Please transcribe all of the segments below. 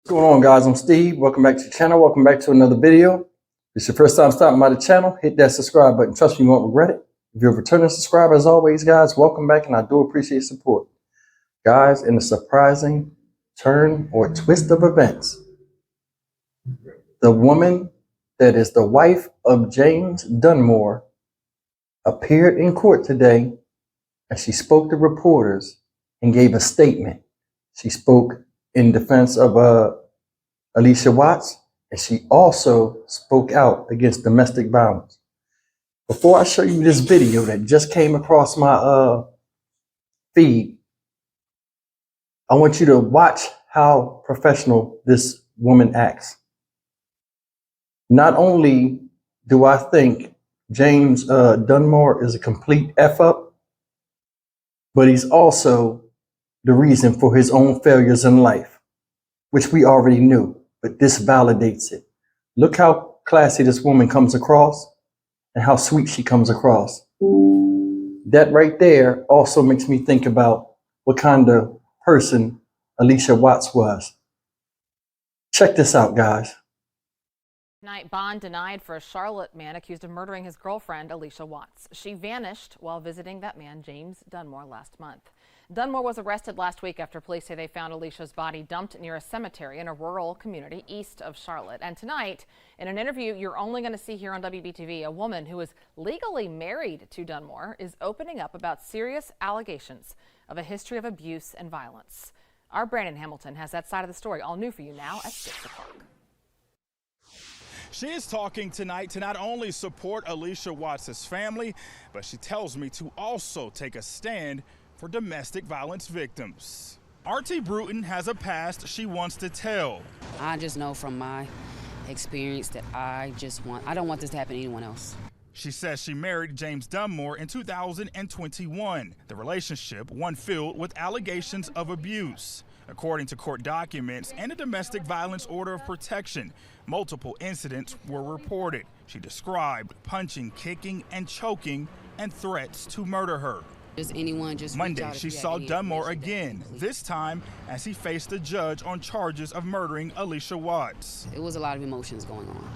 What's going on, guys? I'm Steve. Welcome back to the channel. Welcome back to another video. If it's your first time stopping by the channel, hit that subscribe button. Trust me, you won't regret it. If you're a returning subscriber, as always, guys, welcome back, and I do appreciate support. Guys, in a surprising turn or twist of events, the woman that is the wife of James Dunmore appeared in court today, and she spoke to reporters and gave a statement. She spoke in defense of Allisha Watts, and she also spoke out against domestic violence. Before I show you this video that just came across my feed, I want you to watch how professional this woman acts. Not only do I think James Dunmore is a complete F-up, but he's also the reason for his own failures in life, which we already knew, but this validates it. Look how classy this woman comes across and how sweet she comes across. That right there also makes me think about what kind of person Allisha Watts was. Check this out, guys. Tonight, bond denied for a Charlotte man accused of murdering his girlfriend, Allisha Watts. She vanished while visiting that man, James Dunmore, last month. Dunmore was arrested last week after police say they found Allisha's body dumped near a cemetery in a rural community east of Charlotte. And tonight, in an interview you're only going to see here on WBTV, a woman who is legally married to Dunmore is opening up about serious allegations of a history of abuse and violence. Our Brandon Hamilton has that side of the story all new for you now at 6 o'clock. She is talking tonight to not only support Allisha Watts' family, but she tells me to also take a stand for domestic violence victims. Artee Bruton has a past she wants to tell. I just know from my experience that I don't want this to happen to anyone else. She says she married James Dunmore in 2021. The relationship, one filled with allegations of abuse. According to court documents and a domestic violence order of protection, multiple incidents were reported. She described punching, kicking, and choking, and threats to murder her. Monday, she saw Dunmore again, this time as he faced a judge on charges of murdering Allisha Watts. It was a lot of emotions going on,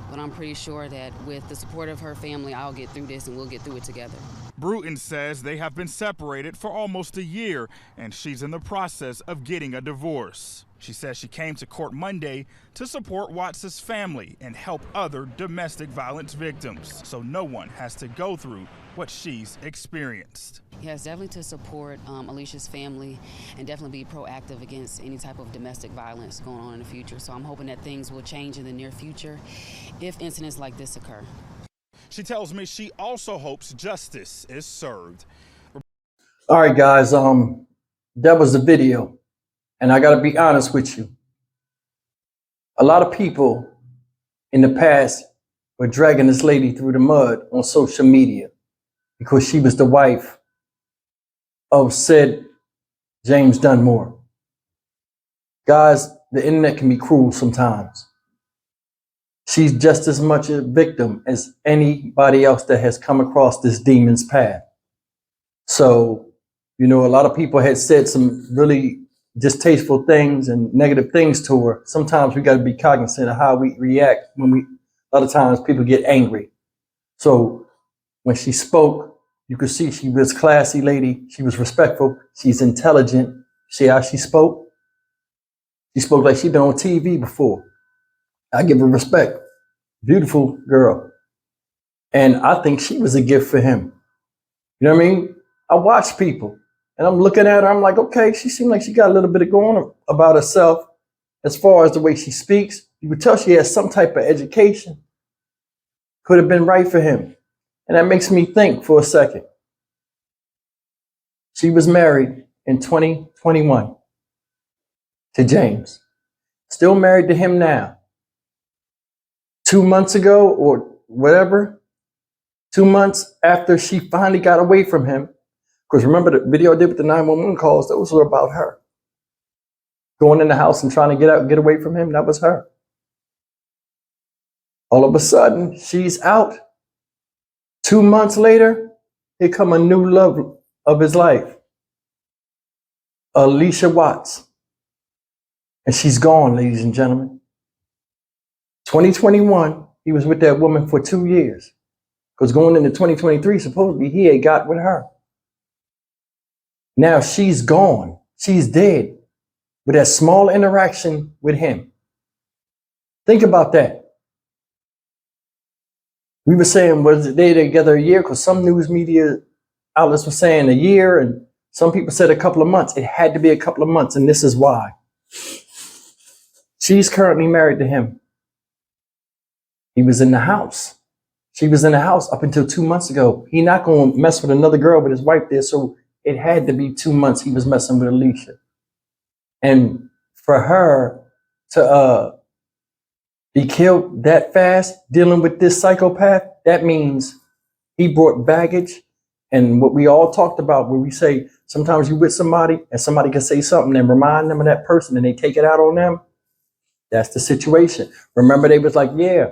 but I'm pretty sure that with the support of her family, I'll get through this and we'll get through it together. Bruton says they have been separated for almost a year, and she's in the process of getting a divorce. She says she came to court Monday to support Watts' family and help other domestic violence victims, so no one has to go through what she's experienced. Yes, definitely to support Allisha's family and definitely be proactive against any type of domestic violence going on in the future. So I'm hoping that things will change in the near future if incidents like this occur. She tells me she also hopes justice is served. All right, guys, that was the video. And I got to be honest with you. A lot of people in the past were dragging this lady through the mud on social media because she was the wife of said James Dunmore. Guys, the internet can be cruel sometimes. She's just as much a victim as anybody else that has come across this demon's path. So, you know, a lot of people had said some really distasteful things and negative things to her. Sometimes we got to be cognizant of how we react when a lot of times people get angry. So when she spoke, you could see she was a classy lady. She was respectful. She's intelligent. See how she spoke? She spoke like she'd been on TV before. I give her respect. Beautiful girl. And I think she was a gift for him. You know what I mean? I watch people and I'm looking at her. I'm like, okay, she seemed like she got a little bit of going on about herself as far as the way she speaks. You could tell she has some type of education. Could have been right for him. And that makes me think for a second. She was married in 2021 to James. Still married to him now. 2 months ago or whatever, 2 months after she finally got away from him, because remember the video I did with the 911 calls, those were about her. Going in the house and trying to get away from him, that was her. All of a sudden, she's out. 2 months later, here come a new love of his life. Allisha Watts. And she's gone, ladies and gentlemen. 2021, he was with that woman for 2 years. Because going into 2023, supposedly he had got with her. Now she's gone. She's dead with that small interaction with him. Think about that. We were saying, was they together a year? Because some news media outlets were saying a year, and some people said a couple of months. It had to be a couple of months, and this is why. She's currently married to him. He was in the house. She was in the house up until 2 months ago. He not going to mess with another girl with his wife there, so it had to be 2 months he was messing with Allisha. And for her to be killed that fast, dealing with this psychopath, that means he brought baggage. And what we all talked about, where we say sometimes you with somebody and somebody can say something and remind them of that person and they take it out on them. That's the situation. Remember, they was like, yeah,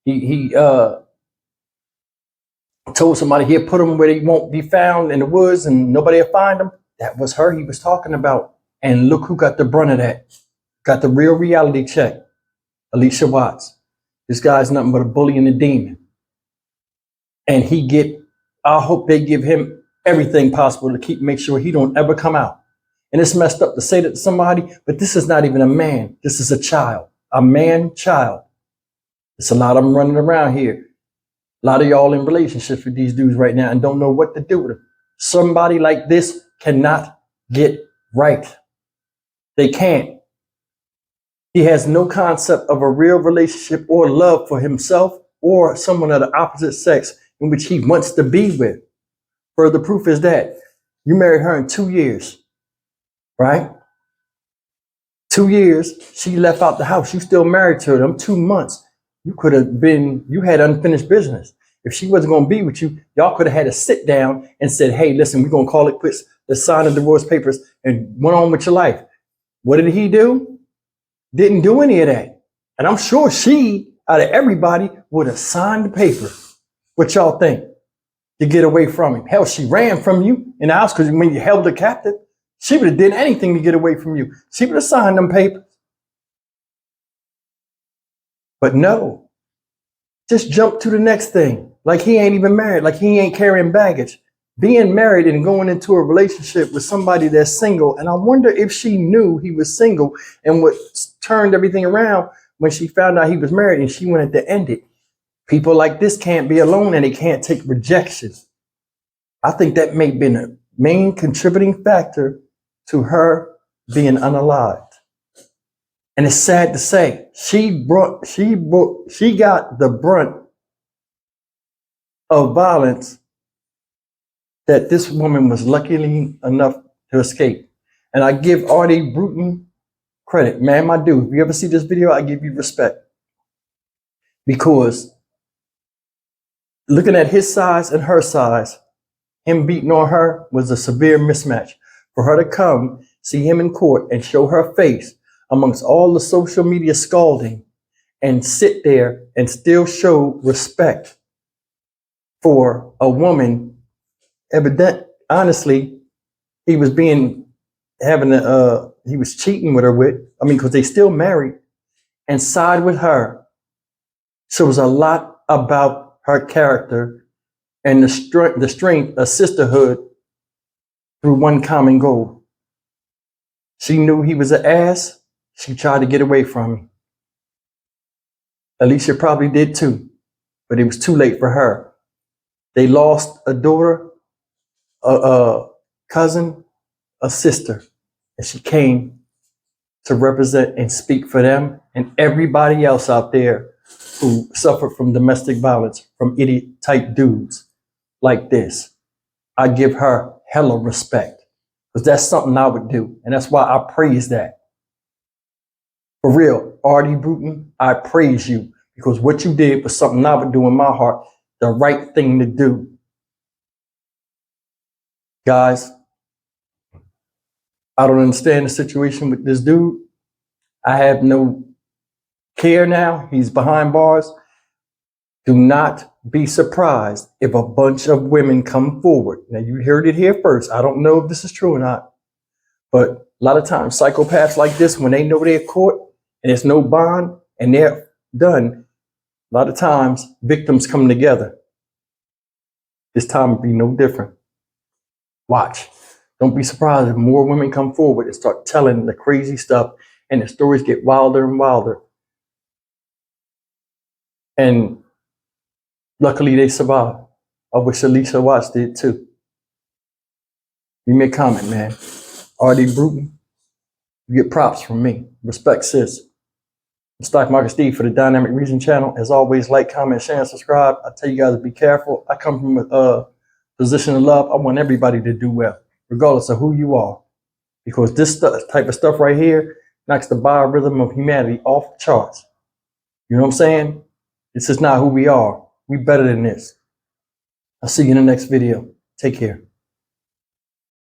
he told somebody he'd put them where they won't be found in the woods and nobody will find them. That was her he was talking about. And look who got the brunt of that. Got the real reality check. Allisha Watts. This guy's nothing but a bully and a demon. And I hope they give him everything possible to make sure he don't ever come out. And it's messed up to say that to somebody, but this is not even a man. This is a child, a man child. It's a lot of them running around here. A lot of y'all in relationships with these dudes right now and don't know what to do with them. Somebody like this cannot get right. They can't. He has no concept of a real relationship or love for himself or someone of the opposite sex in which he wants to be with. Further proof is that you married her in 2 years, right? 2 years, she left out the house. You still married to them 2 months. You had unfinished business. If she wasn't going to be with you, y'all could have had a sit down and said, hey, listen, we're going to call it quits. Let's sign the divorce papers and went on with your life. What did he do? Didn't do any of that. And I'm sure she, out of everybody, would have signed the paper. What y'all think? To get away from him. Hell, she ran from you in the house because when you held her captive, she would have done anything to get away from you. She would have signed them papers. But no, just jump to the next thing. Like he ain't even married, like he ain't carrying baggage. Being married and going into a relationship with somebody that's single. And I wonder if she knew he was single and what turned everything around when she found out he was married and she wanted to end it. People like this can't be alone and they can't take rejection. I think that may have been a main contributing factor to her being unalived. And it's sad to say, she got the brunt of violence that this woman was lucky enough to escape. And I give Artee Bruton credit. Man, I do. If you ever see this video, I give you respect. Because looking at his size and her size, him beating on her was a severe mismatch. For her to come, see him in court and show her face amongst all the social media scalding and sit there and still show respect for a woman. Honestly, he was cheating with her because they still married, and side with her shows a lot about her character and the strength of sisterhood through one common goal. She knew he was an ass. She tried to get away from him. Allisha probably did too, but it was too late for her. They lost a daughter, a cousin, a sister, and she came to represent and speak for them and everybody else out there who suffered from domestic violence from idiot type dudes like this. I give her hella respect because that's something I would do. And that's why I praise that. For real, Artee Bruton, I praise you because what you did was something I would do in my heart, the right thing to do. Guys, I don't understand the situation with this dude. I have no care now. He's behind bars. Do not be surprised if a bunch of women come forward. Now, you heard it here first. I don't know if this is true or not, But a lot of times, psychopaths like this, when they know they're caught and there's no bond and they're done, a lot of times victims come together. This time will be no different. Watch. Don't be surprised if more women come forward and start telling the crazy stuff and the stories get wilder and wilder. And luckily they survived. I wish Allisha Watts did too. Leave me a comment, man. Artee Bruton, you get props from me. Respect, sis. I'm Stock Market Steve for the Dynamic Region channel. As always, like, comment, share, and subscribe. I tell you guys to be careful. I come from a position of love. I want everybody to do well, regardless of who you are. Because this type of stuff right here knocks the biorhythm of humanity off the charts. You know what I'm saying? This is not who we are. We better than this. I'll see you in the next video. Take care.